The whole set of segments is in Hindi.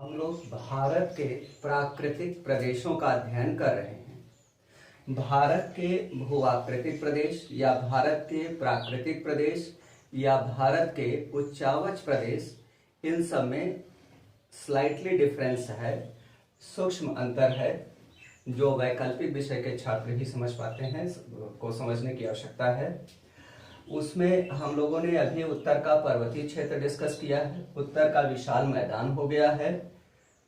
हम लोग भारत के प्राकृतिक प्रदेशों का अध्ययन कर रहे हैं। भारत के भूआकृतिक प्रदेश या भारत के प्राकृतिक प्रदेश या भारत के उच्चावच प्रदेश, इन सब में स्लाइटली डिफरेंस है, सूक्ष्म अंतर है, जो वैकल्पिक विषय के छात्र ही समझ पाते हैं, को समझने की आवश्यकता है। उसमें हम लोगों ने अभी उत्तर का पर्वतीय क्षेत्र डिस्कस किया है, उत्तर का विशाल मैदान हो गया है,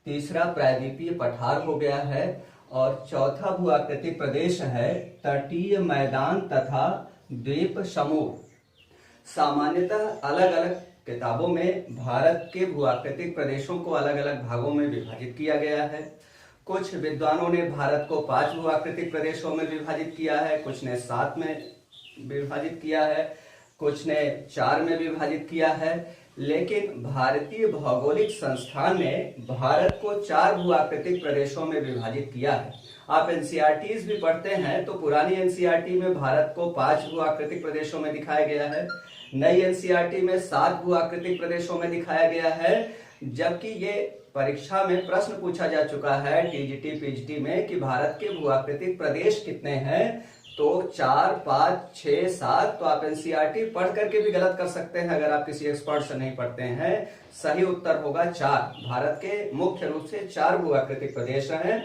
तीसरा प्रायद्वीपीय पठार हो गया है और चौथा भूआकृतिक प्रदेश है तटीय मैदान तथा द्वीप समूह। सामान्यतः अलग अलग किताबों में भारत के भूआकृतिक प्रदेशों को अलग अलग भागों में विभाजित किया गया है। कुछ विद्वानों ने भारत को 5 भूआकृतिक प्रदेशों में विभाजित किया है, कुछ ने 7 में विभाजित किया है, कुछ ने 4 में विभाजित किया है, लेकिन भारतीय भौगोलिक संस्थान ने भारत को 4 भूआकृतिक प्रदेशों में विभाजित किया है। आप एनसीईआरटीज भी पढ़ते हैं तो पुरानी एनसीईआरटी में भारत को 5 भूआकृतिक प्रदेशों में दिखाया गया है, नई एनसीईआरटी में 7 भूआकृतिक प्रदेशों में दिखाया गया है। जबकि ये परीक्षा में प्रश्न पूछा जा चुका है टीजीटी पीजीटी में कि भारत के भूआकृतिक प्रदेश कितने हैं, तो 4, 5, 6, 7। तो आप एनसीईआरटी पढ़ करके भी गलत कर सकते हैं अगर आप किसी एक्सपर्ट से नहीं पढ़ते हैं। सही उत्तर होगा 4। भारत के मुख्य रूप से 4 भूआकृतिक प्रदेश हैं।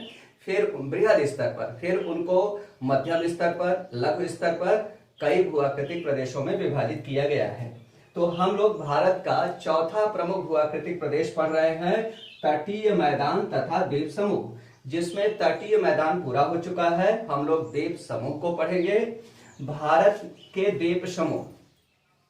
फिर बृहद स्तर पर, फिर उनको मध्यम स्तर पर, लघु स्तर पर कई भूआकृतिक प्रदेशों में विभाजित किया गया है। तो हम लोग भारत का चौथा प्रमुख भूआकृतिक प्रदेश पढ़ रहे हैं, तटीय मैदान तथा द्वीप समूह, जिसमें तटीय मैदान पूरा हो चुका है। हम लोग द्वीप समूह को पढ़ेंगे। भारत के द्वीप समूह,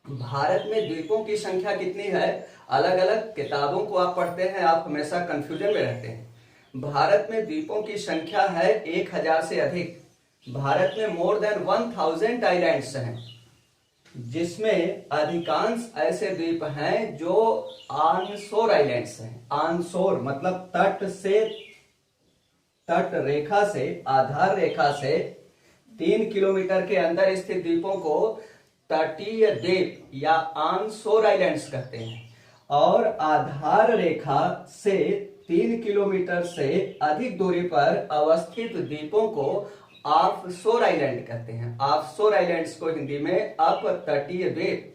भारत में द्वीपों की संख्या कितनी है? अलग अलग किताबों को आप पढ़ते हैं, आप हमेशा कंफ्यूजन में रहते हैं। भारत में द्वीपों की संख्या है 1000 से अधिक। भारत में मोर देन 1000 आइलैंड्स हैं, जिसमें अधिकांश ऐसे द्वीप हैं जो ऑनशोर आइलैंड्स हैं। ऑनशोर मतलब तट रेखा से, आधार रेखा से 3 किलोमीटर के अंदर स्थित द्वीपों को तटीय द्वीप या ऑनशोर आइलैंड्स कहते हैं, और आधार रेखा से 3 किलोमीटर से अधिक दूरी पर अवस्थित द्वीपों को ऑफशोर आइलैंड कहते हैं। ऑफशोर आइलैंड्स को हिंदी में अपतटीय द्वीप।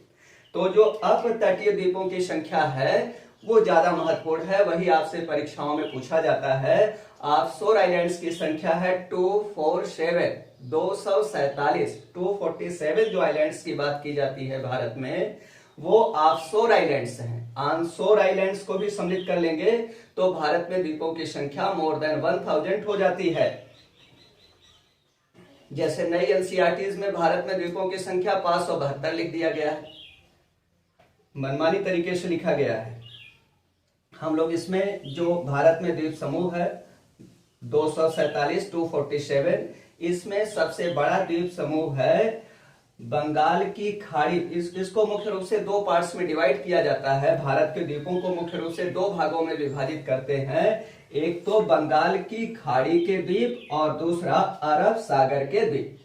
तो जो अपतटीय द्वीपों की संख्या है वो ज्यादा महत्वपूर्ण है, वही आपसे परीक्षाओं में पूछा जाता है। ऑफशोर आइलैंड्स की संख्या है 247, 247। 247 जो आइलैंड्स की बात की जाती है भारत में, वो ऑफशोर आइलैंड्स हैं। ऑनशोर आइलैंड्स को भी सम्मिलित कर लेंगे तो भारत में द्वीपों की संख्या मोर देन 1000 हो जाती है। जैसे नई एनसीईआरटीज में भारत में द्वीपों की संख्या 572 लिख दिया गया है, मनमानी तरीके से लिखा गया है। हम लोग इसमें जो भारत में द्वीप समूह है 247, 247, इसमें सबसे बड़ा द्वीप समूह है बंगाल की खाड़ी। इसको मुख्य रूप से 2 पार्ट्स में डिवाइड किया जाता है। भारत के द्वीपों को मुख्य रूप से 2 भागों में विभाजित करते हैं, एक तो बंगाल की खाड़ी के द्वीप और दूसरा अरब सागर के द्वीप।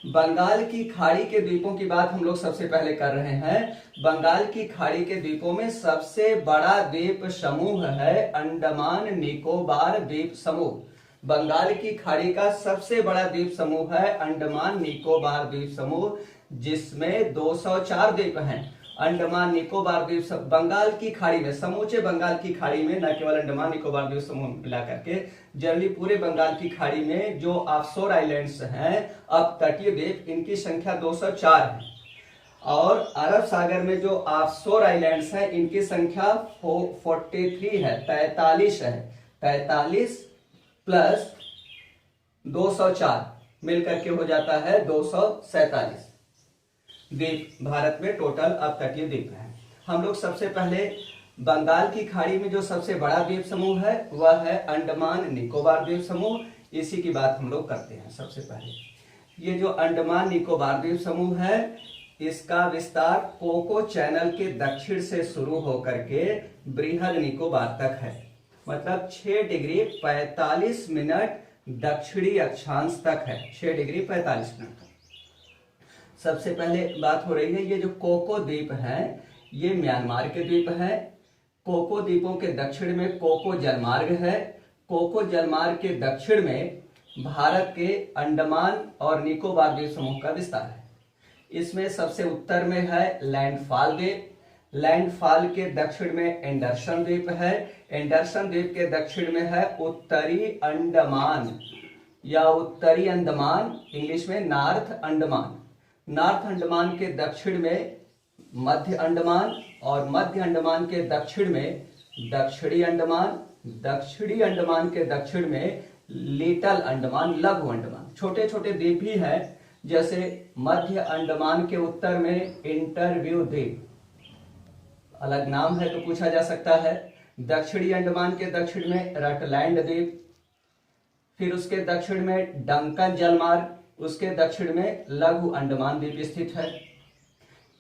बंगाल की खाड़ी के द्वीपों की बात हम लोग सबसे पहले कर रहे हैं। बंगाल की खाड़ी के द्वीपों में सबसे बड़ा द्वीप समूह है अंडमान निकोबार द्वीप समूह। बंगाल की खाड़ी का सबसे बड़ा द्वीप समूह है अंडमान निकोबार द्वीप समूह, जिसमें 204 द्वीप हैं। अंडमान निकोबार द्वीप बंगाल की खाड़ी में, समूचे बंगाल की खाड़ी में, न केवल अंडमान निकोबार द्वीप समूह मिला करके, जनरली पूरे बंगाल की खाड़ी में जो ऑफशोर आइलैंड्स हैं, अब तटीय द्वीप, इनकी संख्या 204 है। और अरब सागर में जो ऑफशोर आइलैंड्स हैं, इनकी संख्या 43 है, 43 है। 43 प्लस 204 मिलकर के हो जाता है 247 द्वीप भारत में टोटल अपतटीय द्वीप है। हम लोग सबसे पहले बंगाल की खाड़ी में जो सबसे बड़ा द्वीप समूह है वह है अंडमान निकोबार द्वीप समूह। इसी की बात हम लोग करते हैं। सबसे पहले ये जो अंडमान निकोबार द्वीप समूह है, इसका विस्तार कोको चैनल के दक्षिण से शुरू होकर के बृहद निकोबार तक है, मतलब 6 डिग्री 45 मिनट दक्षिणी अक्षांश तक है। 6 डिग्री 45 मिनट। सबसे पहले बात हो रही है, ये जो कोको द्वीप है ये म्यांमार के द्वीप है। कोको द्वीपों के दक्षिण में कोको जलमार्ग है। कोको जलमार्ग के दक्षिण में भारत के अंडमान और निकोबार द्वीप समूह का विस्तार है। इसमें सबसे उत्तर में है लैंडफॉल द्वीप। लैंडफॉल के दक्षिण में एंडरसन द्वीप है। एंडरसन द्वीप के दक्षिण में है उत्तरी अंडमान या उत्तरी अंडमान, इंग्लिश में नॉर्थ अंडमान। नॉर्थ अंडमान के दक्षिण में मध्य अंडमान और मध्य अंडमान के दक्षिण में दक्षिणी अंडमान। दक्षिणी अंडमान के दक्षिण में लिटिल अंडमान, लघु अंडमान। छोटे छोटे द्वीप भी हैं, जैसे मध्य अंडमान के उत्तर में इंटरव्यू द्वीप, अलग नाम है तो पूछा जा सकता है। दक्षिणी अंडमान के दक्षिण में रटलैंड द्वीप, फिर उसके दक्षिण में डंकन जलमार्ग, उसके दक्षिण में लघु अंडमान द्वीप स्थित है।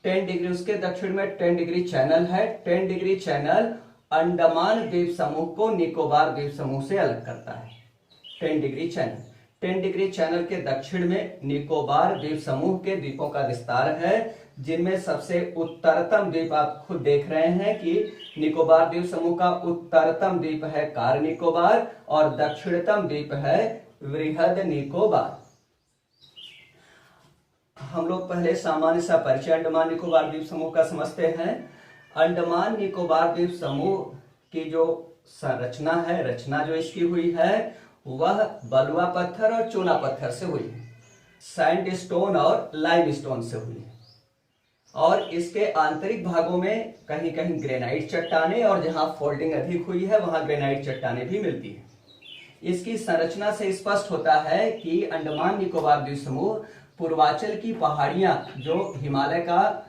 10 डिग्री उसके दक्षिण में 10 डिग्री चैनल है। 10 डिग्री चैनल अंडमान द्वीप समूह को निकोबार द्वीप समूह से अलग करता है। 10 डिग्री चैनल, 10 डिग्री चैनल के दक्षिण में निकोबार द्वीप समूह के द्वीपों का विस्तार है, जिनमें सबसे उत्तरतम द्वीप आप खुद देख रहे हैं कि निकोबार द्वीप समूह का उत्तरतम द्वीप है कार निकोबार और दक्षिणतम द्वीप है वृहद निकोबार। हम लोग पहले सामान्य सा परिचय अंडमान निकोबार द्वीप समूह का समझते हैं। अंडमान निकोबार द्वीप समूह की जो संरचना है, रचना जो इसकी हुई है, वह बलुआ पत्थर और चूना पत्थर से हुई है, सैंडस्टोन और लाइमस्टोन से हुई है। और इसके आंतरिक भागों में कहीं कहीं ग्रेनाइट चट्टाने और जहां फोल्डिंग अधिक हुई है वहां ग्रेनाइट चट्टाने भी मिलती है। इसकी संरचना से स्पष्ट होता है कि अंडमान निकोबार द्वीप समूह पूर्वांचल की पहाड़ियां, जो हिमालय का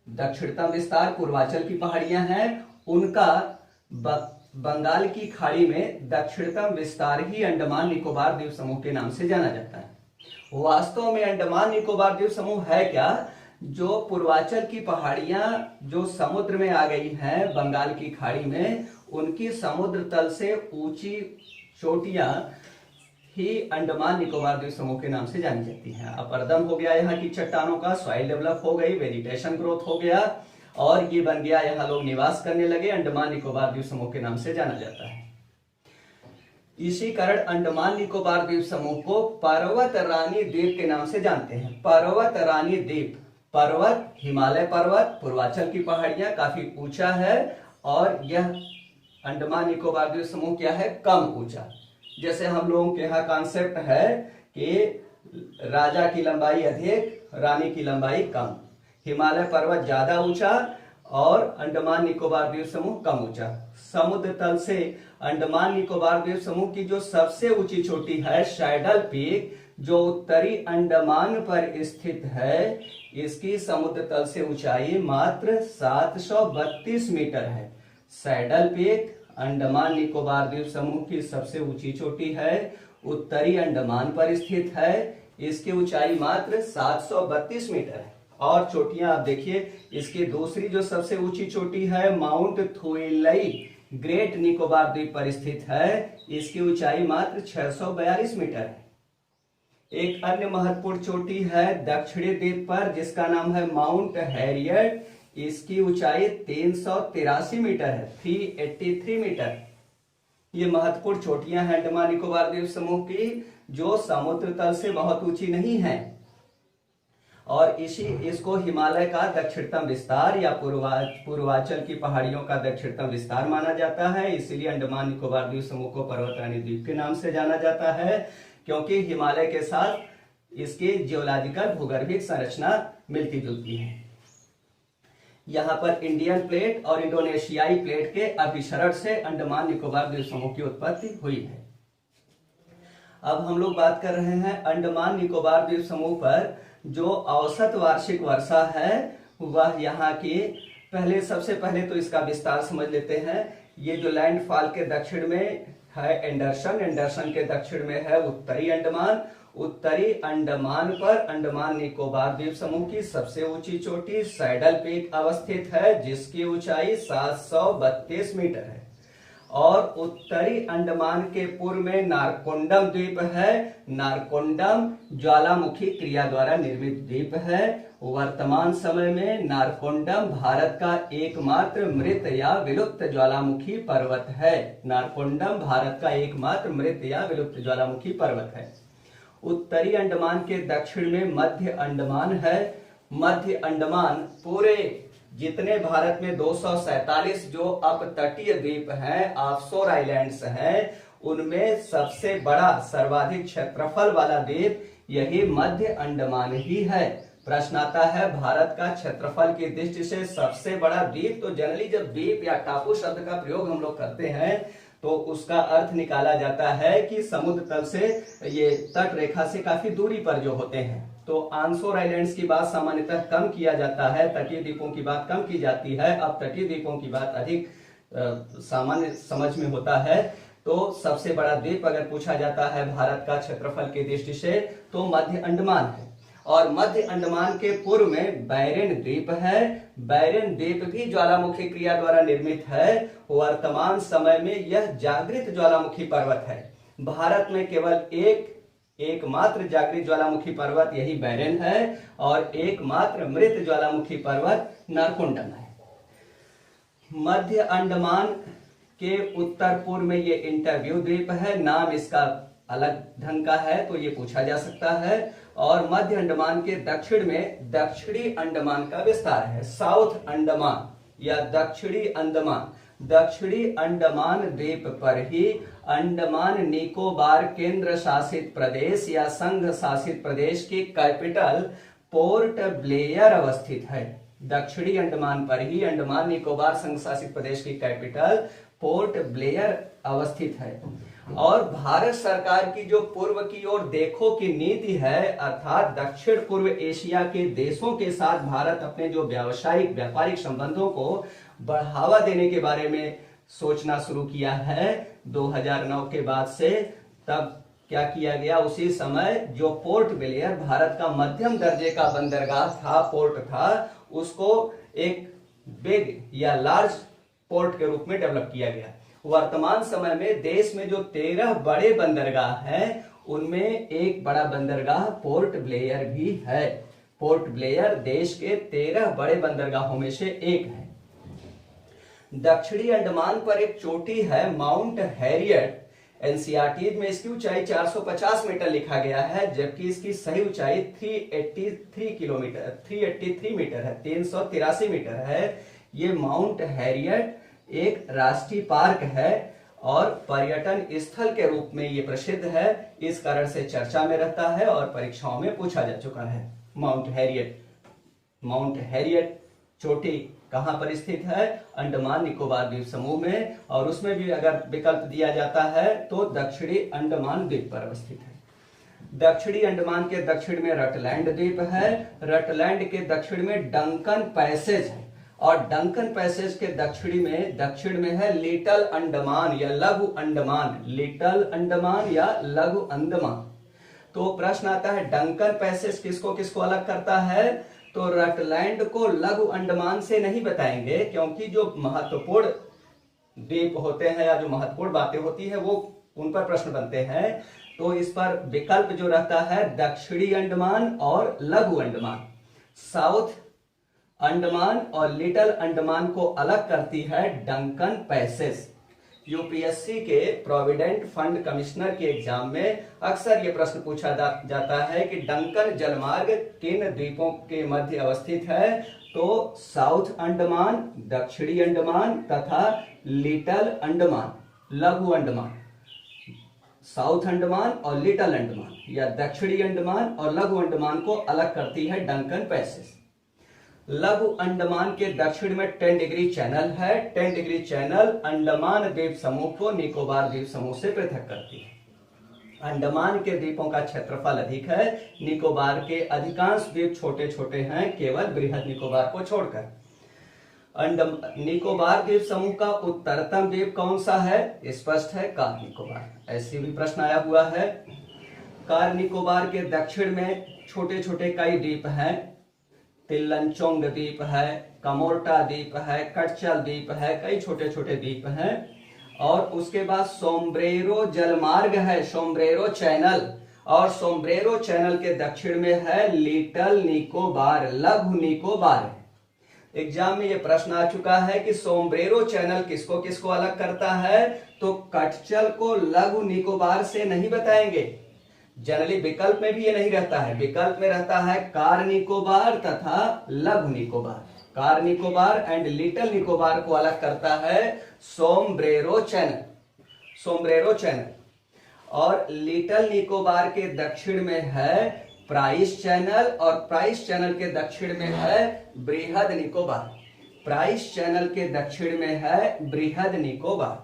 दक्षिणतम विस्तार पूर्वांचल की पहाड़ियां हैं, उनका बंगाल की खाड़ी में दक्षिणतम विस्तार ही अंडमान निकोबार द्वीप समूह के नाम से जाना जाता है। वास्तव में अंडमान निकोबार द्वीप समूह है क्या? जो पूर्वांचल की पहाड़ियां जो समुद्र में आ गई हैं बंगाल की खाड़ी में, उनकी समुद्र तल से ऊंची चोटियां ही अंडमान निकोबार द्वीप समूह के नाम से जानी जाती हैं। अपरदम हो गया यहाँ की चट्टानों का, सॉइल डेवलप हो गई, वेजिटेशन ग्रोथ हो गया और ये बन गया, यहाँ लोग निवास करने लगे, अंडमान निकोबार द्वीप समूह के नाम से जाना जाता है। इसी कारण अंडमान निकोबार द्वीप समूह को पर्वत रानी द्वीप के नाम से जानते हैं। पर्वत रानी द्वीप, पर्वत, हिमालय पर्वत, पूर्वांचल की पहाड़ियां, काफी ऊंचा है और यह अंडमान निकोबार द्वीप समूह क्या है? कम ऊंचा। जैसे हम लोगों के यहाँ कॉन्सेप्ट है कि राजा की लंबाई अधिक, रानी की लंबाई कम। हिमालय पर्वत ज्यादा ऊंचा और अंडमान निकोबार द्वीप समूह कम ऊंचा। समुद्र तल से अंडमान निकोबार द्वीप समूह की जो सबसे ऊंची चोटी है सैडल पीक, जो उत्तरी अंडमान पर स्थित है, इसकी समुद्र तल से ऊंचाई मात्र 732 मीटर है। सैडल पीक अंडमान निकोबार द्वीप समूह की सबसे ऊंची चोटी है, उत्तरी अंडमान पर स्थित है, इसकी ऊंचाई मात्र 732 मीटर है। और चोटियां आप देखिए, इसकी दूसरी जो सबसे ऊंची चोटी है माउंट थुइलई ग्रेट निकोबार द्वीप पर स्थित है, इसकी ऊंचाई मात्र 642 मीटर है। एक अन्य महत्वपूर्ण चोटी है दक्षिणी द्वीप पर जिसका नाम है माउंट हैरियट, इसकी ऊंचाई 383 मीटर है, 383 मीटर। ये महत्वपूर्ण चोटियां हैं अंडमान निकोबार द्वीप समूह की, जो समुद्र तल से बहुत ऊंची नहीं है और इसको हिमालय का दक्षिणतम विस्तार या पूर्वांचल की पहाड़ियों का दक्षिणतम विस्तार माना जाता है। इसीलिए अंडमान निकोबार द्वीप समूह को पर्वतरानी द्वीप के नाम से जाना जाता है, क्योंकि हिमालय के साथ इसकी जियोलॉजिकल भूगर्भिक संरचना मिलती जुलती है। यहाँ पर इंडियन प्लेट और इंडोनेशियाई प्लेट के अभिसरण से अंडमान निकोबार द्वीप समूह की उत्पत्ति हुई है। अब हम लोग बात कर रहे हैं अंडमान निकोबार द्वीप समूह पर जो औसत वार्षिक वर्षा है वह यहाँ की, सबसे पहले तो इसका विस्तार समझ लेते हैं। ये जो लैंडफॉल के दक्षिण में है एंडरसन, एंडरसन के दक्षिण में है उत्तरी अंडमान, उत्तरी अंडमान पर अंडमान निकोबार द्वीप समूह की सबसे ऊंची चोटी सैडल पीक अवस्थित है, जिसकी ऊंचाई 732 मीटर है। और उत्तरी अंडमान के पूर्व में नारकोंडम द्वीप है। नारकोंडम ज्वालामुखी क्रिया द्वारा निर्मित द्वीप है। वर्तमान समय में नारकोंडम भारत का एकमात्र मृत या विलुप्त ज्वालामुखी पर्वत है। नारकोंडम भारत का एकमात्र मृत या विलुप्त ज्वालामुखी पर्वत है। उत्तरी अंडमान के दक्षिण में मध्य अंडमान है। मध्य अंडमान पूरे जितने भारत में 247 जो अपतटीय द्वीप हैं, ऑफशोर आइलैंड्स हैं, उनमें सबसे बड़ा सर्वाधिक क्षेत्रफल वाला द्वीप यही मध्य अंडमान ही है। प्रश्न आता है भारत का क्षेत्रफल की दृष्टि से सबसे बड़ा द्वीप, तो जनरली जब द्वीप या टापू शब्द का प्रयोग हम लोग करते हैं तो उसका अर्थ निकाला जाता है कि समुद्र तल से, ये तट रेखा से काफी दूरी पर जो होते हैं। तो ऑनशोर आइलैंड्स की बात सामान्यतः कम किया जाता है, तटीय द्वीपों की बात कम की जाती है। अब तटीय द्वीपों की बात अधिक सामान्य समझ में होता है। तो सबसे बड़ा द्वीप अगर पूछा जाता है भारत का क्षेत्रफल की दृष्टि से तो मध्य अंडमान है। और मध्य अंडमान के पूर्व में बैरेन द्वीप है। बैरेन द्वीप भी ज्वालामुखी क्रिया द्वारा निर्मित है। वर्तमान समय में यह जागृत ज्वालामुखी पर्वत है। भारत में केवल एकमात्र जागृत ज्वालामुखी पर्वत यही बैरेन है और एकमात्र मृत ज्वालामुखी पर्वत नारकोंडम है। मध्य अंडमान के उत्तर पूर्व में ये इंटरव्यू द्वीप है। नाम इसका अलग ढंग का है तो ये पूछा जा सकता है। और मध्य अंडमान के दक्षिण में दक्षिणी अंडमान का विस्तार है। साउथ अंडमान या दक्षिणी अंडमान। दक्षिणी अंडमान द्वीप पर ही अंडमान निकोबार केंद्र शासित प्रदेश या संघ शासित प्रदेश की कैपिटल पोर्ट ब्लेयर अवस्थित है। दक्षिणी अंडमान पर ही अंडमान निकोबार संघ शासित प्रदेश की कैपिटल पोर्ट ब्लेयर अवस्थित है। और भारत सरकार की जो पूर्व की ओर देखो की नीति है, अर्थात दक्षिण पूर्व एशिया के देशों के साथ भारत अपने जो व्यापारिक संबंधों को बढ़ावा देने के बारे में सोचना शुरू किया है 2009 के बाद से। तब क्या किया गया, उसी समय जो पोर्ट ब्लेयर भारत का मध्यम दर्जे का बंदरगाह था, पोर्ट था, उसको एक बिग या लार्ज पोर्ट के रूप में डेवलप किया गया। वर्तमान समय में देश में जो 13 बड़े बंदरगाह हैं, उनमें एक बड़ा बंदरगाह पोर्ट ब्लेयर भी है। पोर्ट ब्लेयर देश के 13 बड़े बंदरगाहों में से एक है। दक्षिणी अंडमान पर एक चोटी है माउंट हैरियट। एनसीईआरटी में इसकी ऊंचाई 450 मीटर लिखा गया है, जबकि इसकी सही ऊंचाई 383 मीटर है, 383 मीटर है। ये माउंट हैरियट एक राष्ट्रीय पार्क है और पर्यटन स्थल के रूप में ये प्रसिद्ध है। इस कारण से चर्चा में रहता है और परीक्षाओं में पूछा जा चुका है। माउंट हैरियट चोटी कहां पर स्थित है? अंडमान निकोबार द्वीप समूह में। और उसमें भी अगर विकल्प दिया जाता है तो दक्षिणी अंडमान द्वीप पर अवस्थित है। दक्षिणी अंडमान के दक्षिण में रटलैंड द्वीप है। रटलैंड के दक्षिण में डंकन पैसेज है और डंकन पैसेज के दक्षिण में है लिटिल अंडमान या लघु अंडमान। लिटिल अंडमान या लघु अंडमान। तो प्रश्न आता है डंकन पैसेज किसको किसको अलग करता है? तो रटलैंड को लघु अंडमान से नहीं बताएंगे, क्योंकि जो महत्वपूर्ण द्वीप होते हैं या जो महत्वपूर्ण बातें होती है वो उन पर प्रश्न बनते हैं। तो इस पर विकल्प जो रहता है दक्षिणी अंडमान और लघु अंडमान। साउथ अंडमान और लिटिल अंडमान को अलग करती है डंकन पैसेज। यूपीएससी के प्रोविडेंट फंड कमिश्नर के एग्जाम में अक्सर ये प्रश्न पूछा जाता है कि डंकन जलमार्ग किन द्वीपों के मध्य अवस्थित है? तो साउथ अंडमान, दक्षिणी अंडमान तथा लिटिल अंडमान, लघु अंडमान। साउथ अंडमान और लिटिल अंडमान या दक्षिणी अंडमान और लघु अंडमान को अलग करती है डंकन पैसेज। लघु अंडमान के दक्षिण में 10 डिग्री चैनल है। 10 डिग्री चैनल अंडमान द्वीप समूह को निकोबार द्वीप समूह से पृथक करती है। अंडमान के द्वीपों का क्षेत्रफल अधिक है। निकोबार के अधिकांश द्वीप छोटे छोटे हैं, केवल बृहद निकोबार को छोड़कर। निकोबार द्वीप समूह का उत्तरतम द्वीप कौन सा है? स्पष्ट है, कार निकोबार। ऐसे भी प्रश्न आया हुआ है। कार निकोबार के दक्षिण में छोटे छोटे कई द्वीप हैं। तिल्लनचोंग द्वीप है, कमोर्टा द्वीप है, कटचल द्वीप है, कई छोटे छोटे द्वीप हैं। और उसके बाद सोम्ब्रेरो जलमार्ग है, सोम्ब्रेरो चैनल, और सोम्ब्रेरो चैनल के दक्षिण में है लिटिल निकोबार, लघु निकोबार। एग्जाम में ये प्रश्न आ चुका है कि सोम्ब्रेरो चैनल किसको किसको अलग करता है, तो कटचल को लघु निकोबार से नहीं बताएंगे। जनरली विकल्प में भी ये नहीं रहता है, विकल्प में रहता है कार निकोबार तथा लघु Nicobar. Car Nicobar and little Nicobar को अलग करता है सोम्ब्रेरो चैनल, सोम्ब्रेरो चैनल। और लिटिल निकोबार के दक्षिण में है प्राइस चैनल, और प्राइस चैनल के दक्षिण में है बृहद निकोबार। प्राइस चैनल के दक्षिण में है बृहद निकोबार।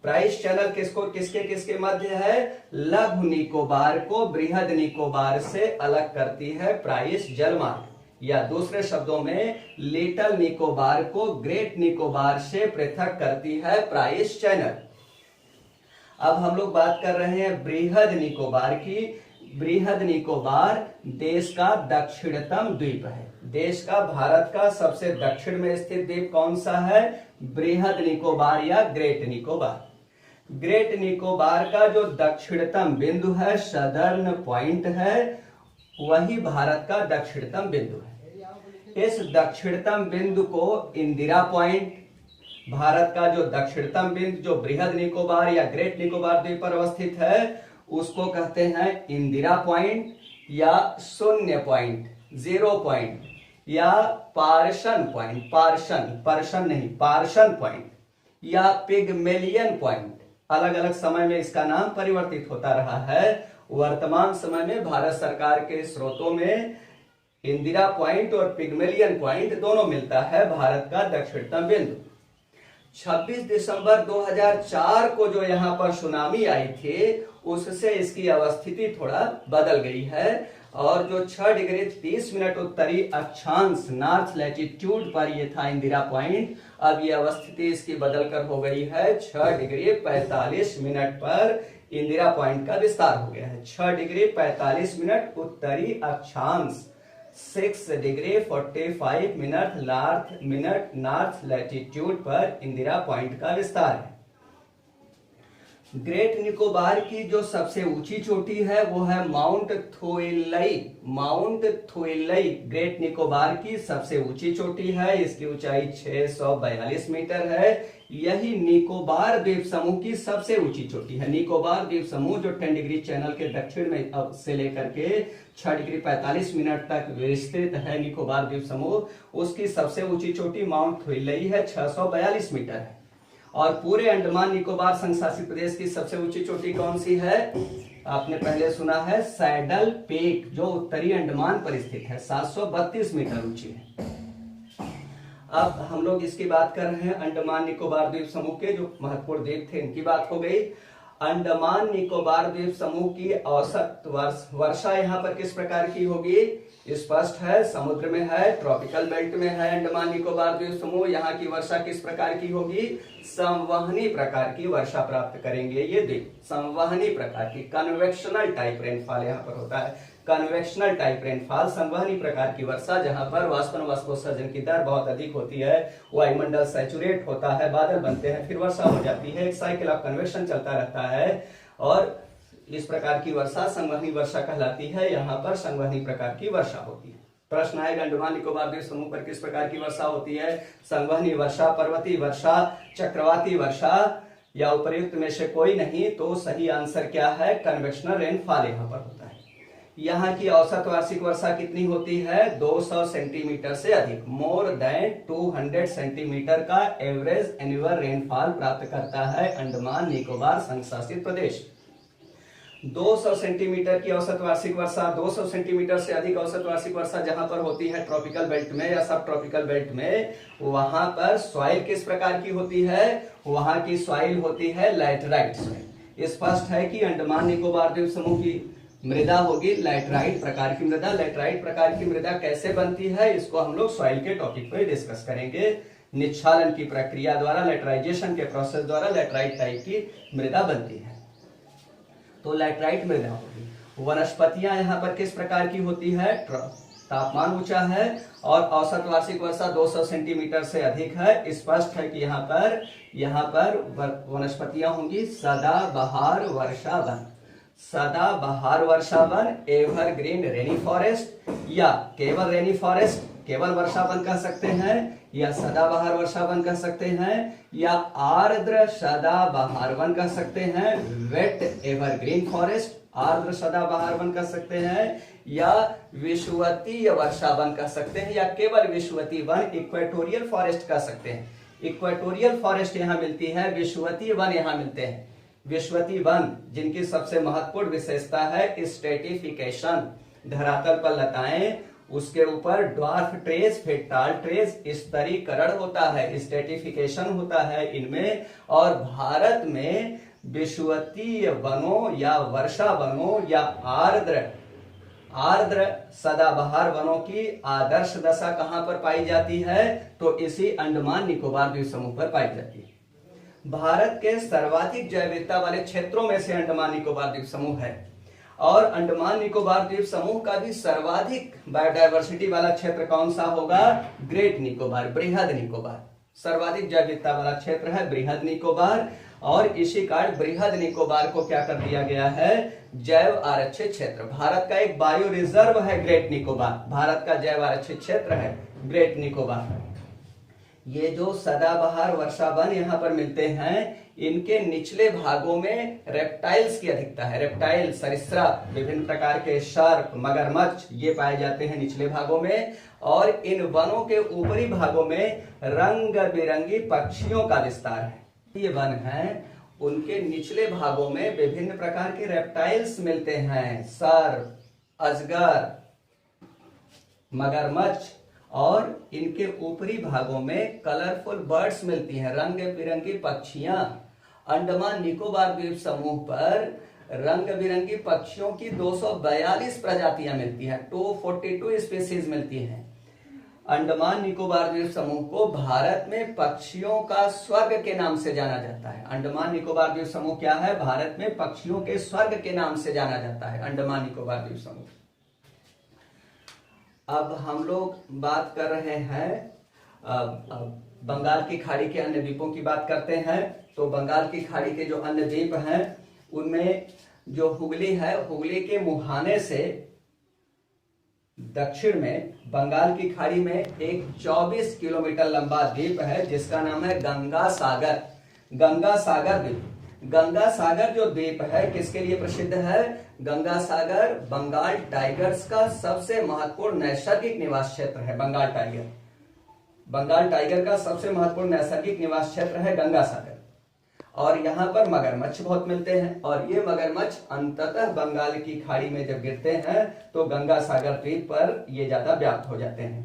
प्राइस चैनल किसको किसके किसके मध्य है, लघु निकोबार को बृहद निकोबार से अलग करती है प्राइस जलमार्ग, या दूसरे शब्दों में लिटिल निकोबार को ग्रेट निकोबार से पृथक करती है प्राइस चैनल। अब हम लोग बात कर रहे हैं बृहद निकोबार की। बृहद निकोबार देश का दक्षिणतम द्वीप है। देश का, भारत का सबसे दक्षिण में स्थित द्वीप कौन सा है, बृहद निकोबार या ग्रेट निकोबार। ग्रेट निकोबार का जो दक्षिणतम बिंदु है, सदर्न पॉइंट है, वही भारत का दक्षिणतम बिंदु है। इस दक्षिणतम बिंदु को इंदिरा पॉइंट, भारत का जो दक्षिणतम बिंदु जो बृहद निकोबार या ग्रेट निकोबार द्वीप पर अवस्थित है, उसको कहते हैं इंदिरा पॉइंट या शून्य पॉइंट, 0 पॉइंट, या पार्शन पॉइंट, पार्शन नहीं, पार्शन पॉइंट, या पिग्मेलियन पॉइंट। अलग अलग समय में इसका नाम परिवर्तित होता रहा है। वर्तमान समय में भारत सरकार के स्रोतों में इंदिरा पॉइंट और पिग्मेलियन पॉइंट दोनों मिलता है भारत का दक्षिणतम बिंदु। 26 दिसंबर 2004 को जो यहाँ पर सुनामी आई थी, उससे इसकी अवस्थिति थोड़ा बदल गई है, और जो 6 डिग्री 30 मिनट उत्तरी अक्षांश नॉर्थ लैटिट्यूड पर ये था इंदिरा पॉइंट, अब ये अवस्थिति इसकी बदलकर हो गई है 6 डिग्री 45 मिनट पर इंदिरा पॉइंट का विस्तार हो गया है। 6 डिग्री 45 मिनट उत्तरी अक्षांश, 6 डिग्री 45 मिनट नॉर्थ लैटिट्यूड पर इंदिरा पॉइंट का विस्तार है। ग्रेट निकोबार की जो सबसे ऊंची चोटी है वो है माउंट थोइलई। माउंट थोइलई ग्रेट निकोबार की सबसे ऊंची चोटी है। इसकी ऊंचाई 642 मीटर है। यही निकोबार द्वीप समूह की सबसे ऊंची चोटी है। निकोबार द्वीप समूह जो 10 डिग्री चैनल के दक्षिण में से लेकर के 6 डिग्री 45 मिनट तक विस्तृत है निकोबार द्वीप समूह, उसकी सबसे ऊंची चोटी माउंट थोइलई है, 642 मीटर है। और पूरे अंडमान निकोबार संघ शासित प्रदेश की सबसे ऊंची चोटी कौन सी है? आपने पहले सुना है सैडल पीक, जो उत्तरी अंडमान पर स्थित है, 732 मीटर ऊंची है। अब हम लोग इसकी बात कर रहे हैं अंडमान निकोबार द्वीप समूह के जो महत्वपूर्ण द्वीप थे, इनकी बात हो गई। अंडमान निकोबार द्वीप समूह की औसत वर्षा यहाँ पर किस प्रकार की होगी? स्पष्ट है, समुद्र में है, ट्रॉपिकल बेल्ट में है अंडमान निकोबार द्वीप समूह। यहाँ की वर्षा किस प्रकार की होगी? संवहनी प्रकार की वर्षा प्राप्त करेंगे ये द्वीप, संवहनी प्रकार की। कन्वेक्शनल टाइप रेनफॉल यहाँ पर होता है, कन्वेक्शनल टाइप रेनफॉल, संवहनी प्रकार की वर्षा, जहां पर वाष्पोत्सर्जन की दर बहुत अधिक होती है, वायुमंडल सैचुरेट होता है, बादल बनते हैं, फिर वर्षा हो जाती है, एक साइकिल ऑफ कन्वेक्शन चलता रहता है, और इस प्रकार की वर्षा संवहनी वर्षा कहलाती है। यहाँ पर संवहनी प्रकार की वर्षा होती है। प्रश्न आएगा अंडमान निकोबार द्वीप समूह पर किस प्रकार की वर्षा होती है? संवहनी वर्षा, पर्वतीय वर्षा, चक्रवाती वर्षा, या उपर्युक्त में से कोई नहीं। तो सही आंसर क्या है? कन्वेक्शनल रेनफॉल यहाँ पर होता है। यहाँ की औसत वार्षिक वर्षा कितनी होती है? 200 सेंटीमीटर से अधिक, मोर देन 200 सेंटीमीटर का एवरेज एनुअल रेनफॉल प्राप्त करता है अंडमान निकोबार संघ शासित प्रदेश। 200 सेंटीमीटर की औसत वार्षिक वर्षा, 200 सेंटीमीटर से अधिक औसत वार्षिक वर्षा जहां पर होती है ट्रॉपिकल बेल्ट में या सब ट्रॉपिकल बेल्ट में, वहां पर सॉइल किस प्रकार की होती है? वहां की सॉइल होती है लैटराइट सॉइल। स्पष्ट है कि अंडमान निकोबार द्वीप समूह की मृदा होगी लैटराइट प्रकार की मृदा। लैटराइट प्रकार की मृदा कैसे बनती है, इसको हम लोग सॉइल के टॉपिक पर डिस्कस करेंगे। निच्छालन की प्रक्रिया द्वारा, लैटराइजेशन के प्रोसेस द्वारा लैटराइट टाइप की मृदा बनती है, तो लैटराइट मृदा होगी। वनस्पतियां यहाँ पर किस प्रकार की होती है? तापमान ऊंचा है और औसत वार्षिक वर्षा 200 सेंटीमीटर से अधिक है। स्पष्ट है कि यहाँ पर वनस्पतियां होंगी सदाबहार वर्षा वन, सदाबहार वर्षा वन, एवरग्रीन रेनी फॉरेस्ट या केवल रेनी फॉरेस्ट, केवल वर्षा वन कह सकते हैं, या सदाबहार वर्षा वन कह सकते हैं, या आर्द्र सदाबहार वन कह सकते हैं, वेट एवरग्रीन फॉरेस्ट, आर्द्र सदाबहार वन कह सकते हैं, या विषुवतीय वर्षा वन कह सकते हैं, या केवल विषुवतीय वन इक्वेटोरियल फॉरेस्ट कह सकते हैं। इक्वेटोरियल फॉरेस्ट यहाँ मिलती है, विषुवतीय वन यहाँ मिलते हैं। विषुवतीय वन जिनकी सबसे महत्वपूर्ण विशेषता है स्ट्रेटिफिकेशन, धरातल पर लताएं, उसके ऊपर ड्वार्फ ट्रेस, फिर टाल ट्रेस, स्तरीकरण होता है, स्ट्रेटिफिकेशन होता है इनमें। और भारत में विषुवतीय वनों या वर्षा वनों या आर्द्र सदाबहार वनों की आदर्श दशा कहां पर पाई जाती है? तो इसी अंडमान निकोबार द्वीप समूह पर पाई जाती है। भारत के सर्वाधिक जैव विविधता वाले क्षेत्रों में से अंडमान निकोबार द्वीप समूह है, और अंडमान निकोबार द्वीप समूह का भी सर्वाधिक बायोडायवर्सिटी वाला क्षेत्र कौन सा होगा? ग्रेट निकोबार, बृहद निकोबार। सर्वाधिक जैव विविधता वाला क्षेत्र है बृहद निकोबार, और इसी कारण बृहद निकोबार को क्या कर दिया गया है? जैव आरक्षित क्षेत्र। भारत का एक बायो रिजर्व है ग्रेट निकोबार, भारत का जैव आरक्षित क्षेत्र है ग्रेट निकोबार। ये जो सदाबहार वर्षा वन यहाँ पर मिलते हैं, इनके निचले भागों में रेप्टाइल्स की अधिकता है। रेप्टाइल, सरीसृप, विभिन्न प्रकार के सर्प, मगरमच्छ ये पाए जाते हैं निचले भागों में। और इन वनों के ऊपरी भागों में रंग बिरंगी पक्षियों का विस्तार है। ये वन हैं, उनके निचले भागों में विभिन्न प्रकार के रेप्टाइल्स मिलते हैं, सर्प, अजगर, मगरमच्छ, और इनके ऊपरी भागों में कलरफुल बर्ड्स मिलती हैं, रंग बिरंगी पक्षियां। अंडमान निकोबार द्वीप समूह पर रंग बिरंगी पक्षियों की 242 प्रजातियां मिलती हैं, 242 स्पीशीज मिलती हैं। अंडमान निकोबार द्वीप समूह को भारत में पक्षियों का स्वर्ग के नाम से जाना जाता है। अंडमान निकोबार द्वीप समूह क्या है? भारत में पक्षियों के स्वर्ग के नाम से जाना जाता है अंडमान निकोबार द्वीप समूह। अब हम लोग बात कर रहे हैं बंगाल की खाड़ी के अन्य द्वीपों की बात करते हैं। तो बंगाल की खाड़ी के जो अन्य द्वीप हैं, उनमें जो हुगली है, हुगली के मुहाने से दक्षिण में बंगाल की खाड़ी में एक 24 किलोमीटर लंबा द्वीप है जिसका नाम है गंगा सागर। गंगा सागर द्वीप, गंगा सागर जो द्वीप है किसके लिए प्रसिद्ध है? गंगा सागर बंगाल टाइगर्स का सबसे महत्वपूर्ण नैसर्गिक निवास क्षेत्र है। बंगाल टाइगर, बंगाल टाइगर का सबसे महत्वपूर्ण नैसर्गिक निवास क्षेत्र है गंगा सागर। और यहाँ पर मगरमच्छ बहुत मिलते हैं, और ये मगरमच्छ अंततः बंगाल की खाड़ी में जब गिरते हैं तो गंगा सागर द्वीप पर ये ज्यादा व्याप्त हो जाते हैं।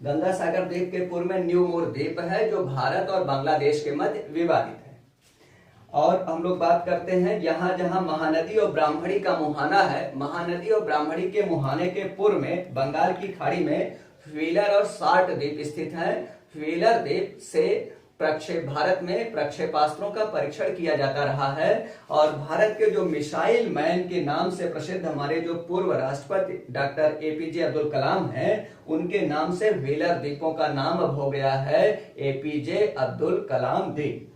गंगा सागर द्वीप के पूर्व में न्यू मोर द्वीप है जो भारत और बांग्लादेश के मध्य विवादित है। और हम लोग बात करते हैं यहाँ जहाँ महानदी और ब्राह्मणी का मुहाना है, महानदी और ब्राह्मणी के मुहाने के पूर्व में बंगाल की खाड़ी में व्हीलर और सार्ट द्वीप स्थित है। व्हीलर द्वीप से भारत में प्रक्षेपास्त्रों का परीक्षण किया जाता रहा है, और भारत के जो मिसाइल मैन के नाम से प्रसिद्ध हमारे जो पूर्व राष्ट्रपति डॉक्टर एपीजे अब्दुल कलाम हैं, उनके नाम से व्हीलर द्वीपों का नाम अब हो गया है एपीजे अब्दुल कलाम द्वीप।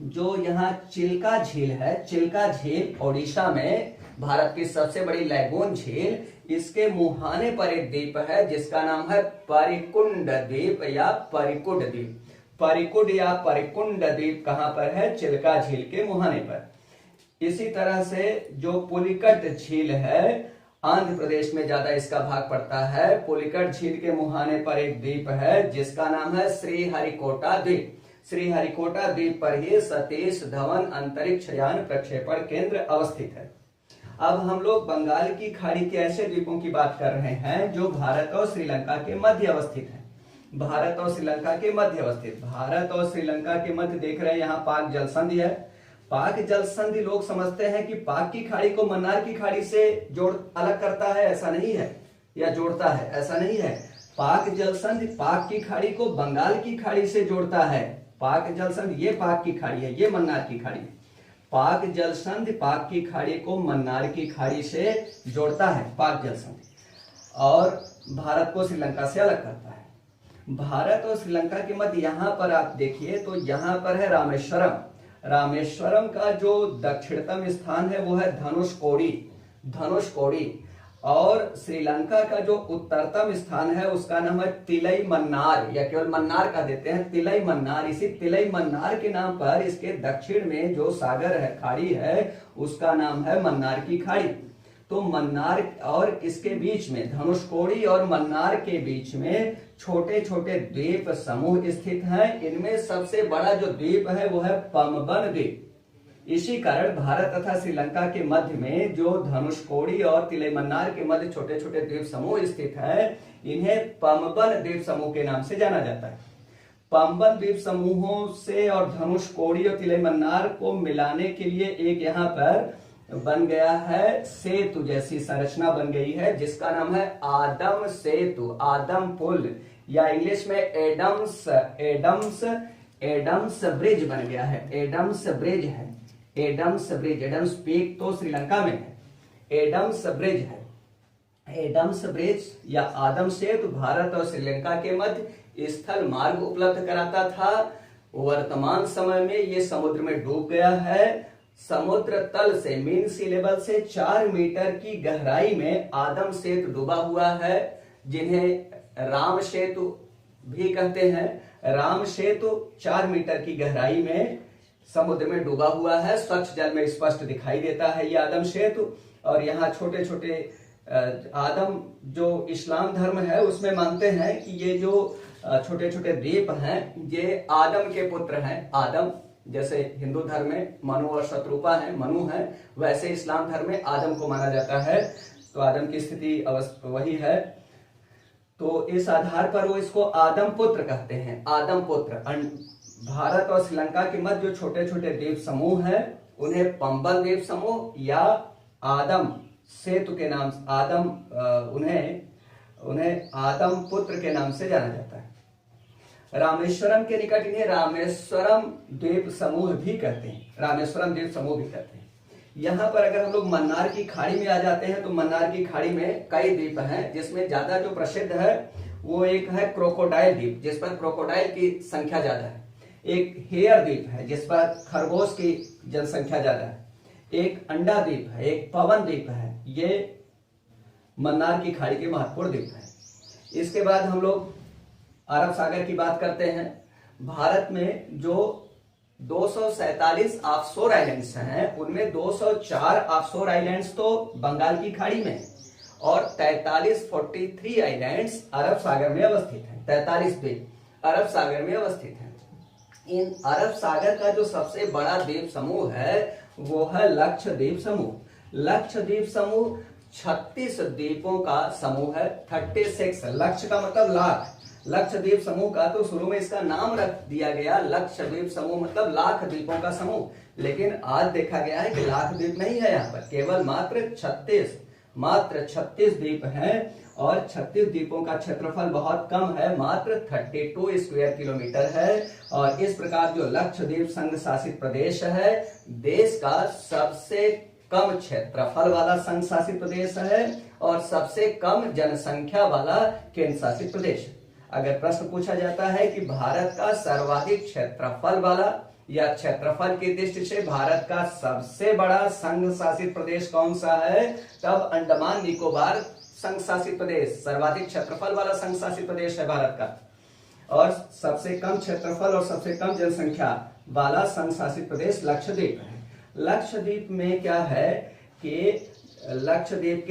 जो यहाँ चिल्का झील है, चिल्का झील ओडिशा में भारत की सबसे बड़ी लैगून झील, इसके मुहाने पर एक द्वीप है जिसका नाम है परिकुंड द्वीप या परिकुड द्वीप। परिकुड या परिकुंड द्वीप कहां पर है? चिल्का झील के मुहाने पर। इसी तरह से जो पुलिकट झील है, आंध्र प्रदेश में ज्यादा इसका भाग पड़ता है। पुलिकट झील के मुहाने पर एक द्वीप है जिसका नाम है श्रीहरिकोटा द्वीप। श्रीहरिकोटा द्वीप पर ही सतीश धवन अंतरिक्ष यान प्रक्षेपण केंद्र अवस्थित है। अब हम लोग बंगाल की खाड़ी के ऐसे द्वीपों की बात कर रहे हैं जो भारत और श्रीलंका के मध्य अवस्थित है। भारत और श्रीलंका के मध्य अवस्थित, भारत और श्रीलंका के मध्य देख रहे हैं यहाँ पाक जल संधि है। पाक जल संधि लोग समझते हैं कि पाक की खाड़ी को मन्नार की खाड़ी से जोड़ अलग करता है, ऐसा नहीं है, या जोड़ता है, ऐसा नहीं है। पाक जल संधि पाक की खाड़ी को बंगाल की खाड़ी से जोड़ता है। पाक जल संधि ये पाक की खाड़ी है, ये मन्नार की खाड़ी है। पाक जल संधि पाक की खाड़ी को मन्नार की खाड़ी से जोड़ता है, पाक जल संधि। और भारत को श्रीलंका से अलग करता है। भारत और श्रीलंका के मध्य यहाँ पर आप देखिए तो यहाँ पर है रामेश्वरम। रामेश्वरम का जो दक्षिणतम स्थान है वो है धनुषकोडी, धनुषकोडी। और श्रीलंका का जो उत्तरतम स्थान है उसका नाम है तिलई मन्नार, या केवल मन्नार का देते हैं, तिलई मन्नार। इसी तिलई मन्नार के नाम पर इसके दक्षिण में जो सागर है, खाड़ी है, उसका नाम है मन्नार की खाड़ी। तो मन्नार और इसके बीच में, धनुषकोडी और मन्नार के बीच में छोटे छोटे द्वीप समूह स्थित हैं। इनमें सबसे बड़ा जो द्वीप है वो है पम्बन द्वीप। इसी कारण भारत तथा श्रीलंका के मध्य में जो धनुषकोडी और तिलैमन्नार के मध्य छोटे छोटे द्वीप समूह स्थित है, इन्हें पम्बन द्वीप समूह के नाम से जाना जाता है। पम्बन द्वीप समूहों से और धनुषकोडी और तिलैमन्नार को मिलाने के लिए एक यहाँ पर बन गया है सेतु जैसी संरचना बन गई है, जिसका नाम है आदम सेतु, आदम पुल, या इंग्लिश में एडम्स ब्रिज बन गया है। एडम्स ब्रिज है, एडम्स ब्रिज। एडम्स पीक तो श्रीलंका में है, एडम्स ब्रिज है। एडम्स ब्रिज या आदम सेतु भारत और श्रीलंका के मध्य स्थल मार्ग उपलब्ध कराता था। वर्तमान समय में ये समुद्र में डूब गया है। समुद्र तल से, मीन सी लेवल से 4 मीटर की गहराई में आदम सेतु डूबा हुआ है, जिन्हें राम सेतु भी कहते हैं। राम सेतु 4 मीटर की गहराई में समुद्र में डूबा हुआ है, स्वच्छ जल में स्पष्ट दिखाई देता है ये आदम सेतु। और यहाँ छोटे छोटे आदम जो इस्लाम धर्म है उसमें मानते हैं कि ये जो छोटे छोटे द्वीप हैं ये आदम के पुत्र हैं। आदम, जैसे हिंदू धर्म में मनु और शत्रुपा है, मनु है, वैसे इस्लाम धर्म में आदम को माना जाता है। तो आदम की स्थिति वही है। तो इस आधार पर वो इसको आदम पुत्र कहते हैं, आदम पुत्र। भारत और श्रीलंका के मध्य जो छोटे छोटे द्वीप समूह हैं उन्हें पम्बन द्वीप समूह या आदम सेतु के नाम, उन्हें आदम पुत्र के नाम से जाना जाता है। रामेश्वरम के निकट इन्हें रामेश्वरम द्वीप समूह भी कहते हैं, रामेश्वरम द्वीप समूह भी कहते हैं। यहाँ पर अगर हम लोग मन्नार की खाड़ी में आ जाते हैं तो मन्नार की खाड़ी में कई द्वीप हैं, जिसमें ज्यादा जो प्रसिद्ध है वो एक है क्रोकोडाइल द्वीप, जिस पर क्रोकोडाइल की संख्या ज्यादा है। एक हेयर द्वीप है जिस पर खरगोश की जनसंख्या ज्यादा है। एक अंडा द्वीप है, एक पवन द्वीप है। ये मन्नार की खाड़ी के महत्वपूर्ण द्वीप है। इसके बाद हम लोग अरब सागर की बात करते हैं। भारत में जो 247 ऑफशोर आइलैंड्स हैं उनमें 204 ऑफशोर आइलैंड्स तो बंगाल की खाड़ी में और 43 आइलैंड्स अरब सागर में अवस्थित हैं। 43 द्वीप अरब सागर में अवस्थित हैं। इन अरब सागर का जो सबसे बड़ा द्वीप समूह है वो है लक्षद्वीप समूह। लक्षद्वीप समूह 36 द्वीपों का समूह है। 36, लक्ष्य का मतलब लाख। लक्षद्वीप समूह का तो शुरू में इसका नाम रख दिया गया लक्षद्वीप समूह, मतलब लाख द्वीपों का समूह। लेकिन आज देखा गया है कि लाख द्वीप नहीं है, यहाँ पर केवल मात्र 36 द्वीप हैं। और 36 द्वीपों का क्षेत्रफल बहुत कम है, मात्र 32 स्क्वायर किलोमीटर है। और इस प्रकार जो लक्षद्वीप संघ शासित प्रदेश है, देश का सबसे कम क्षेत्रफल वाला संघ शासित प्रदेश है और सबसे कम जनसंख्या वाला केंद्र शासित प्रदेश है। अगर प्रश्न पूछा जाता है कि भारत का सर्वाधिक क्षेत्रफल वाला या क्षेत्रफल की दृष्टि से भारत का सबसे बड़ा संघ शासित प्रदेश कौन सा है, तब अंडमान निकोबार संघ शासित प्रदेश सर्वाधिक क्षेत्रफल वाला संघ शासित प्रदेश है भारत का। और सबसे कम क्षेत्रफल और सबसे कम जनसंख्या वाला संघ शासित प्रदेश लक्षद्वीप है। लक्षद्वीप में क्या है कि लक्षद्वीप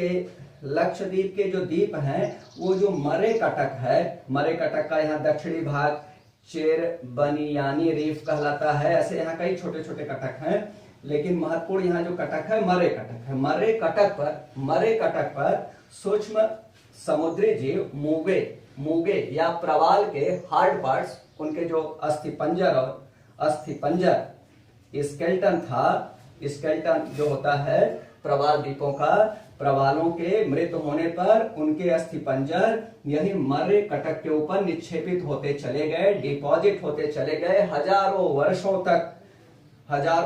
के जो द्वीप हैं वो जो मरे कटक है, मरे कटक का यहाँ दक्षिणी भाग चेरबनियानी रीफ कहलाता है। ऐसे यहाँ कई छोटे छोटे कटक हैं, लेकिन महत्वपूर्ण यहाँ जो कटक है मरे कटक है। मरे कटक पर सूक्ष्म समुद्री जीव मूंगे या प्रवाल के हार्ड पार्ट्स, उनके जो अस्थिपंजर स्केल्टन जो होता है प्रवाल द्वीपों का, प्रवालों के मृत होने पर उनके अस्थिपंजर यही मर्रे कटक के ऊपर निक्षेपित होते चले गए, डिपॉजिट होते चले गए। हजारों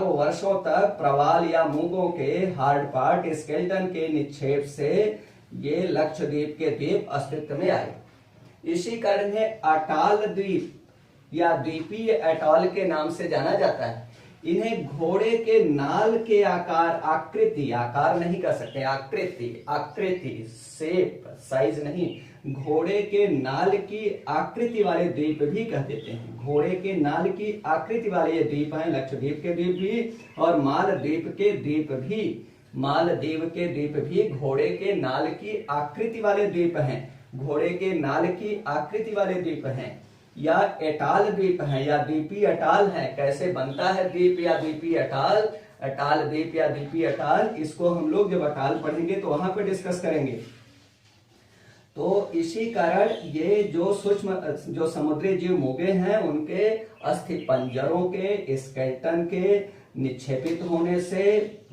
वर्षों तक प्रवाल या मूंगों के हार्ड पार्ट स्केल्टन के निक्षेप से ये लक्षद्वीप के द्वीप अस्तित्व में आए। इसी कारण है अटाल द्वीप या द्वीपीय अटॉल के नाम से जाना जाता है। इन्हें घोड़े के नाल के आकार, आकार नहीं कह सकते, आकृति शेप, साइज नहीं, घोड़े के नाल की आकृति वाले द्वीप भी कह देते हैं। घोड़े के नाल की आकृति वाले ये द्वीप हैं लक्षद्वीप के द्वीप भी, और मालदीव के द्वीप भी घोड़े के नाल की आकृति वाले द्वीप हैं। घोड़े के नाल की आकृति वाले द्वीप हैं या एटाल द्वीप है या द्वीपीय अटाल है। कैसे बनता है द्वीप या द्वीपीय अटाल, अटाल द्वीप या द्वीपीय अटाल, इसको हम लोग जब अटाल पढ़ेंगे तो वहां पर डिस्कस करेंगे। तो इसी कारण ये जो सूक्ष्म जो समुद्री जीव मोगे हैं उनके अस्थि पंजरों के, स्केलेटन के निक्षेपित होने से